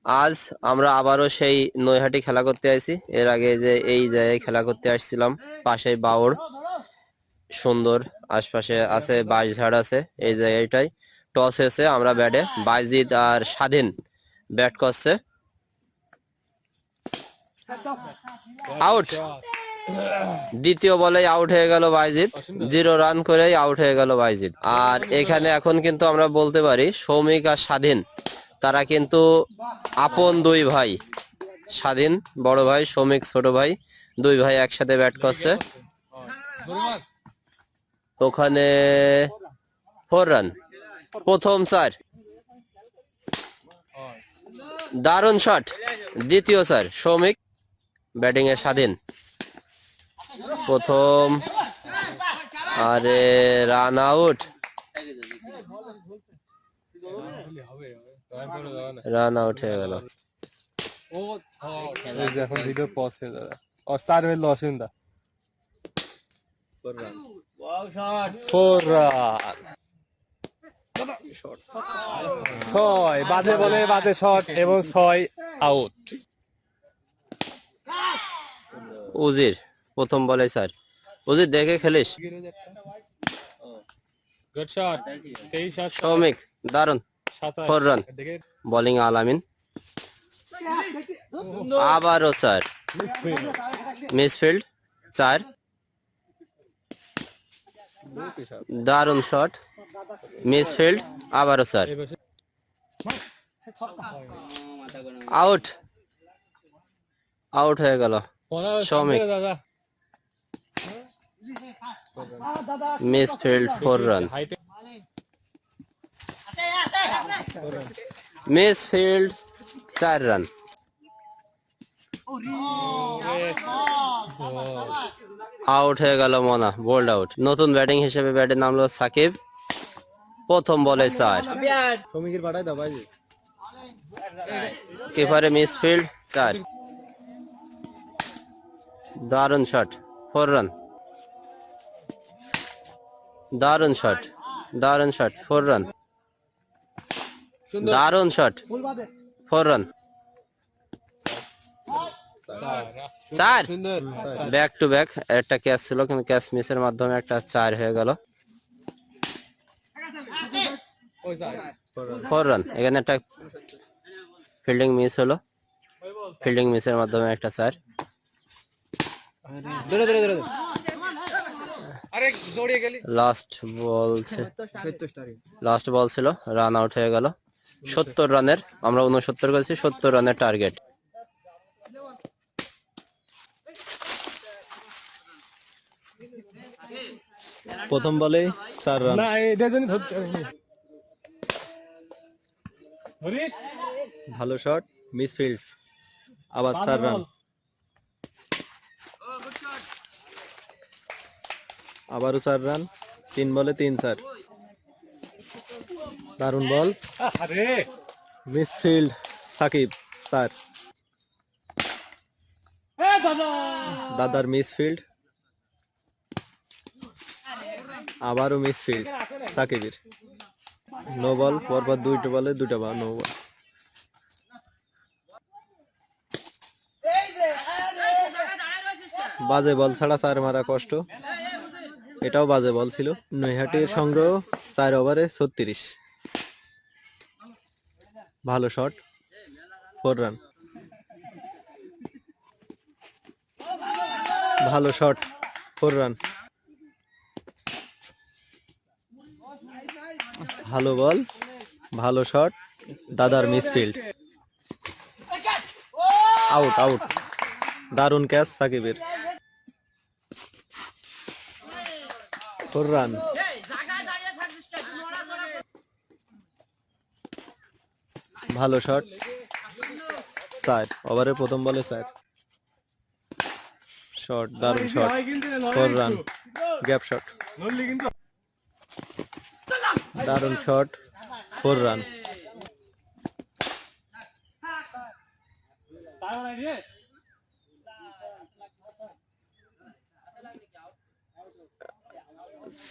আজ আমরা আবারও সেই নৈহাটি খেলা করতে আইছি। এর আগে যে এই জায়গায় খেলা করতে আসছিলাম, পাশেই বাউড়, সুন্দর, আশপাশে আছে বাঁশঝাড় আছে। এই জায়গাটাই টস হয়েছে, আমরা ব্যাটে, বাইজিদ আর স্বাধীন ব্যাট করছে। আউট, দ্বিতীয় বলেই আউট হয়ে গেল বাইজিদ, 0 রান করেই আউট হয়ে গেল বাইজিদ। আর এখানে এখন কিন্তু আমরা বলতে পারি সৌমিক আর স্বাধীন তারা কিন্তু আপন দুই ভাই। স্বাধীন বড় ভাই, সৌমিক ছোট ভাই, দুই ভাই একসাথে ব্যাট করছে। ওখানে 4 রান, প্রথম 4, দারুণ শট, দ্বিতীয় 4, সৌমিক ব্যাটিং এ স্বাধীন, প্রথম, আরে রান আউট, রান আউট হয়ে গেল। এখন ভিডিও পজ হয়ে যাবে और 4 में लॉस हुंदा 4 রান 6 বাজে বলে বাজে শট এবং 6 আউট। উজির প্রথম বলে 4, উজির দেখে খেলিস। গুড শট 23 শট সৌমিক দারুণ, 4 রান, বোলিং আলামিন, আবারও 4, মিসফিল্ড 4, দারুণ শট, মিসফিল্ড, আবারও 4, আউট, আউট হয়ে গেল Soumik, misfield 4 run, misfield 4 run, out হয়ে গেল মনা, বোল্ড আউট। নতুন ব্যাটিং হিসেবে ব্যাটে নামলো সাকিব, প্রথম বলে 4, কিপারে মিসফিল্ড 4, দারুণ শট, 4 রান, দারুণ শট, দারুণ শট, 4 রান, দারুণ shot, 4 run, 4, back to back. একটা ক্যাচ ছিল কিন্তু ক্যাচ মিসের মাধ্যমে একটা 4 হয়ে গেল, 4 রান। এখানে একটা ফিল্ডিং মিস হলো, ফিল্ডিং মিসের মাধ্যমে একটা 4। লাস্ট বল, লাস্ট বল ছিল, রান আউট হয়ে গেল। 70 রানের, আমরা 69 করেছি, 70 রানের টার্গেট। প্রথম বলে 4 রান, ভালো শট, মিসফিল্ড, আবার 4 রান, আবারও 4 রান, 3 বলে 3 4, দারুণ বল, মিসফিল্ড, সাকিব 4, দাদার মিসফিল্ড, আবারও মিসফিল্ড সাকিবের, নো বল, পরপর 2টা বলে 2টা বল, নো বল। বাজে বল ছাড়া 4 মারা কষ্ট, এটাও বাজে বল ছিল। নৈহাটির সংগ্রহ 4 ওভারে 36, ভালো শট, 4 রান, ভালো শট, 4 রান, ভালো বল, ভালো শট, দাদার মিসফিল্ড, আউট, আউট, দারুণ ক্যাচ সাকিবের, 4 রান, ভালো শট, 4 ওভারে প্রথম বলে 4, শট, দারুণ শট, 4 রান, গ্যাপ শট, দারুণ শট, 4 রান,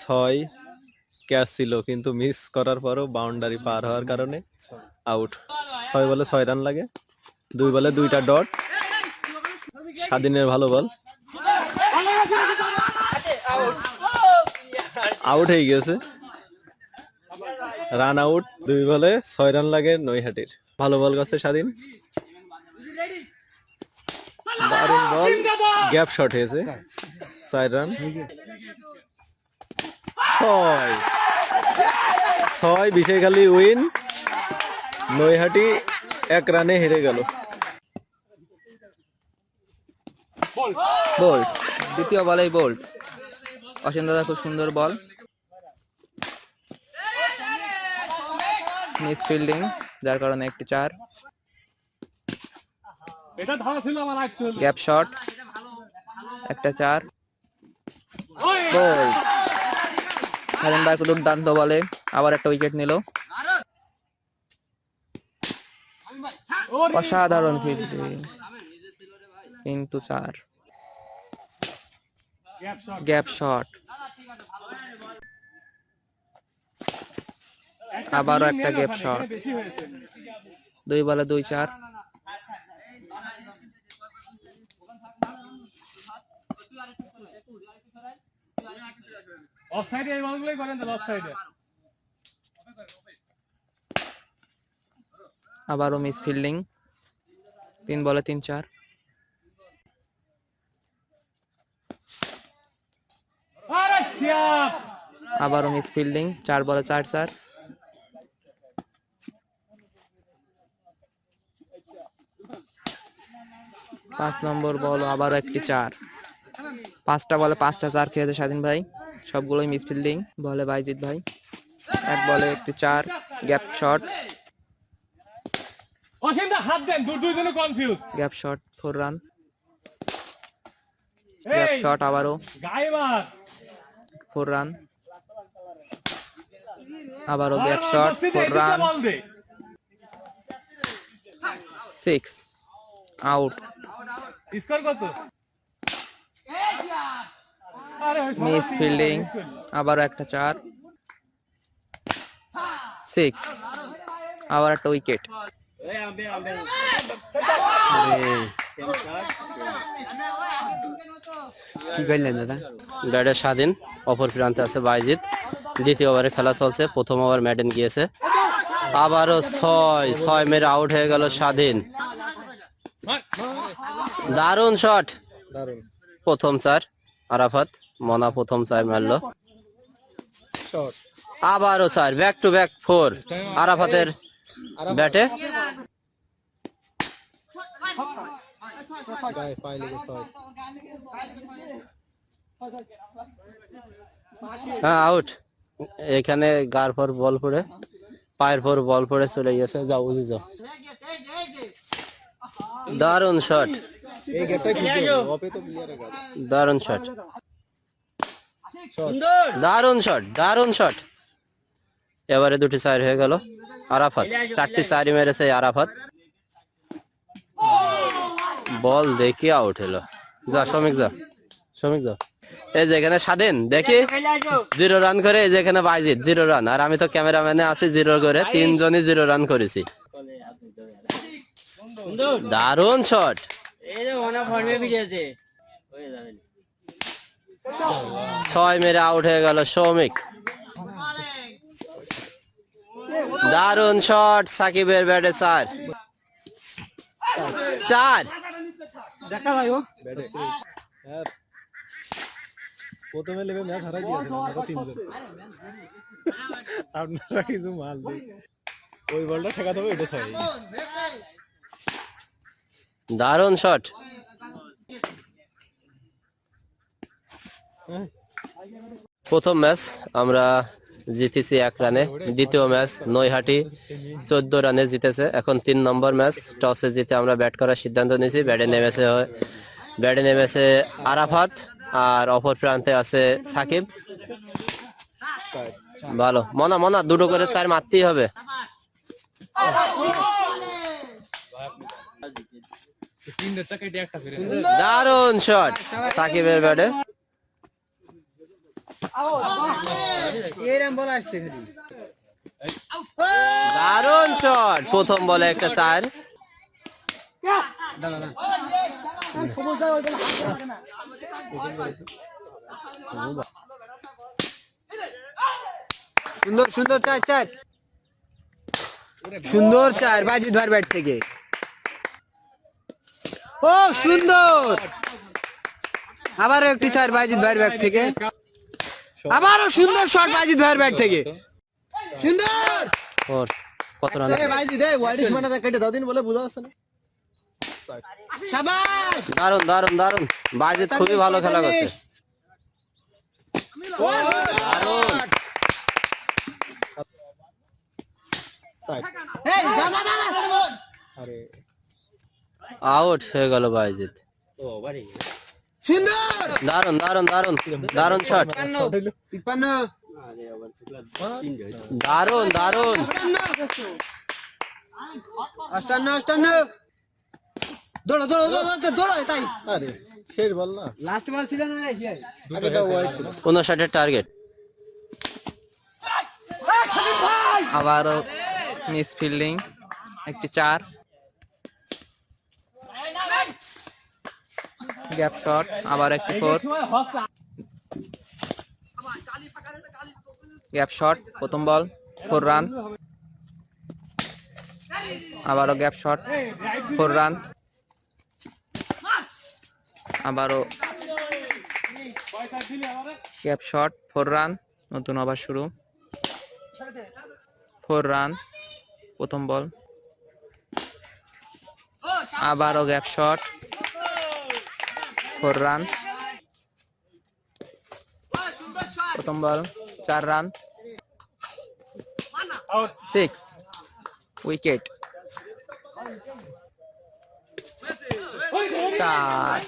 ছয় ক্যাচ ছিল কিন্তু মিস করার পরও বাউন্ডারি পার হওয়ার কারণে আউট। 6 বলে 6 রান লাগে, 2 বলে 2টা ডট। স্বাধীনের ভালো বল, আউট হয়ে গেছে, রান আউট। 2 বলে 6 রান লাগে নৈহাটির। ভালো বল করছে স্বাধীন, দারুণ বল, গ্যাপ শট হয়েছে, 4 রান। 6 বিশেখালী উইন, নৈহাটি 1 রানে হেরে গেল। বোল্ট, দ্বিতীয় বলেই বোল্ট। অসীম দাদা খুব সুন্দর বল, মিস ফিল্ডিং, যার কারণে একটি 4। গ্যাপ শট, একটা 4। বোল্ট, স্বাধীন ভাই দুর্দান্ত বলে আবার একটা উইকেট নিল। অসাধারণ ফিল্ডিং, কিন্তু 4। গ্যাপ শট, আবারও একটা গ্যাপ শট। 2 বলে 2, 4। অফসাইডে এই বলগুলোই করেন, তাহলে অফসাইডে। আবারও মিস ফিল্ডিং, 3 বলে 3, 4। আবারও মিস ফিল্ডিং, 4 বলে 4, 4। 5 নম্বর বল, আবারও একটি 4। 5টা বলে 5টা 4 খেয়েছে স্বাধীন ভাই, সবগুলোই মিস ফিল্ডিং। বলে বাইজিৎ ভাই, 1 বলে একটি 4। Gap shot, gap shot, 4 run. Gap shot, আবারও 4 রান। আবারও gap shot, 4 run. 6 out. Score কত? মিস ফিল্ডিং, আবারও একটা 4। 6, আবার একটা উইকেট। কি করলেন দাদা? ব্যাটে স্বাধীন, অপর প্রান্তে আছে বাইজিৎ। দ্বিতীয় ওভারে খেলা চলছে, প্রথম ওভার ম্যাডেন গিয়েছে। আবারও 6 মেরে আউট হয়ে গেল স্বাধীন। দারুণ শট, দারুণ প্রথম 4 আরাফাত। মনা প্রথম 4 মারলো। শট, আবারও 4, ব্যাক টু ব্যাক 4 আরাফাতের ব্যাটে। গায়ে পায়ে লেগে শট। হ্যাঁ, আউট। এখানে গার পর বল পড়ে, পায়ের পর বল পড়ে চলে গেছে। যাও বুঝে যাও। দারুণ শট, এই গেটটা কি অপে তো প্লেয়ারে গেল। দারুণ শট, দারুণ শট, দারুণ শট। এবারে 2টি 4 হয়ে গেল। আরাফাত 4টি 4 মেরেছে আরাফাত। বল দেখি আউট হলো। যা শ্রমিক, যা শ্রমিক, যা। এই যেখানে স্বাধীন দেখি 0 রান করে, এই যেখানে বাইজিৎ 0 রান, আর আমি তো ক্যামেরাম্যানে আছি 0 করে। 3 জনই 0 রান করেছি। দারুণ শট, 6 মেরে আউট হয়ে গেল সৌমিক। দারুণ শট, সাকিবের ব্যাটে 4। প্রথমে লেভে ম্যাচ হারাই দিয়েছেন আমরা 3 জন। আপনারা কিছু মাল দিই, ওই বলটা ঠেকাতে হবে, এটা 6। দারুণ শট। প্রথম ম্যাচ আমরা জিতেছি 1 রানে। দ্বিতীয় ম্যাচ নৈহাটি 14 রানে জিতেছে। এখন 3 নম্বর ম্যাচ, টসে জিতে আমরা ব্যাট করার সিদ্ধান্ত নিয়েছি। ব্যাটে নেমেছে আরাফাত, আর অপর প্রান্তে আছে সাকিব। ভালো, মনা 2টো করে 4 মারতেই হবে। দারুণ শট সাকিবের ব্যাটে। দারুণ শট, প্রথম বলে একটা 4। সুন্দর সুন্দর 4 সুন্দর 4 বাইজিৎ ভাইয়ের ব্যাট থেকে। ও সুন্দর, আবারও একটি 4 বাইজিৎ ভাইয়ের ব্যাট থেকে। আবারও সুন্দর শট বাইজিৎ ভাইয়ের ব্যাট থেকে, সুন্দর। কত রান? কেটে দাও দিন বলে বুঝা যাচ্ছে না। শাবাশ, দারুণ দারুণ দারুণ, বাইজিৎ খুবই ভালো খেলা করছে। দারুণ। আউট হয়ে গেল বাইজিৎ। সুন্দর। দারুণ দারুণ দারুণ দারুণ শট, 53 দারুণ দারুণ। 58 দৌড়ো দৌড়ো দৌড়ো দৌড়ো তাই। আরে শেষ বল না, লাস্ট বল ছিল না রে? আগেটা ওয়াইড ছিল। 59 টার্গেট। আবারও মিস ফিল্ডিং, একটি 4 গ্যাপ শট, আবার একটি 4 গ্যাপ শট, প্রথম বল 4 রান। আবারও গ্যাপ শট, 4 রান। আবারও গ্যাপ শট, 4 রান। নতুন ওভার শুরু, 4 রান, প্রথম বল। আবারও গ্যাপ শট, 4 রান, প্রথম বল, 4 রান, 6 উইকেট। 4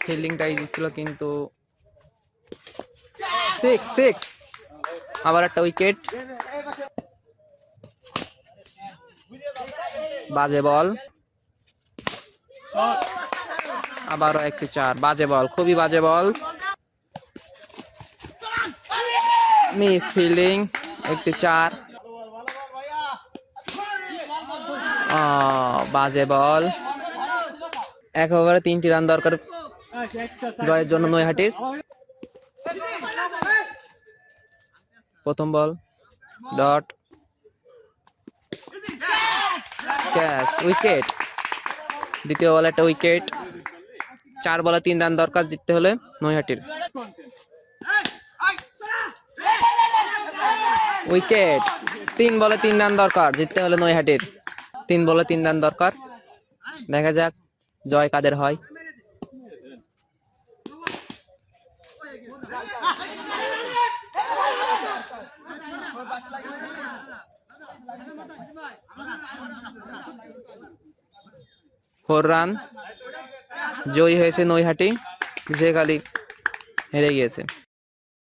ফিল্ডিংটা ইজি ছিল কিন্তু 6 আবার একটা উইকেট। বাজে বল, আবারও একটি 4, বাজে বল, খুবই বাজে বল। মিস ফিল্ডিং, একটি 4, বাজে বল। 1 ওভারে 3টি রান দরকার জয়ের জন্য নৈহাটির। প্রথম বল ডট, ক্যাচ, উইকেট। দ্বিতীয় বলে একটা উইকেট। 4 বলে 3 রান দরকার জিততে হলে নৈহাটির। উইকেট, 3 বলে 3 রান দরকার জিততে হলে নৈহাটির। 3 বলে 3 রান দরকার, দেখা যাক জয় কাদের হয়। ফোর রান, জয়ী হয়েছে নৈহাটি, বিজয়কালী হেরে গিয়েছে।